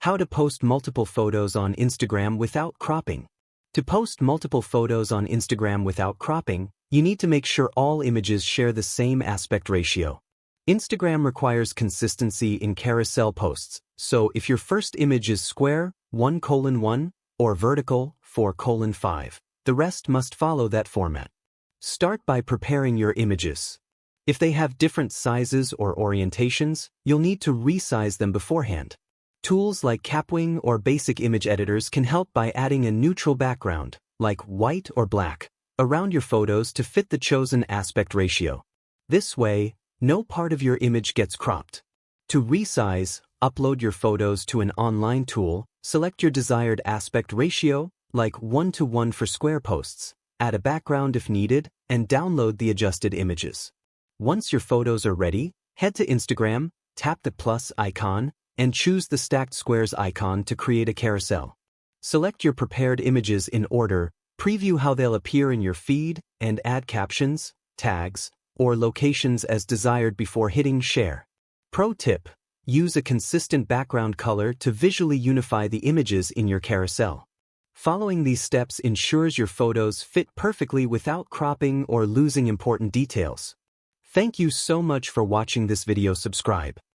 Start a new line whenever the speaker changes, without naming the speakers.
How to post multiple photos on Instagram without cropping. To post multiple photos on Instagram without cropping, you need to make sure all images share the same aspect ratio. Instagram requires consistency in carousel posts, so if your first image is square, 1:1, or vertical, 4:5, the rest must follow that format. Start by preparing your images. If they have different sizes or orientations, you'll need to resize them beforehand. Tools like Capwing or basic image editors can help by adding a neutral background, like white or black, around your photos to fit the chosen aspect ratio. This way, no part of your image gets cropped. To resize, upload your photos to an online tool, select your desired aspect ratio, like 1:1 for square posts, add a background if needed, and download the adjusted images. Once your photos are ready, head to Instagram, tap the plus icon, and choose the stacked squares icon to create a carousel. Select your prepared images in order, preview how they'll appear in your feed, and add captions, tags, or locations as desired before hitting share. Pro tip: use a consistent background color to visually unify the images in your carousel. Following these steps ensures your photos fit perfectly without cropping or losing important details. Thank you so much for watching this video. Subscribe.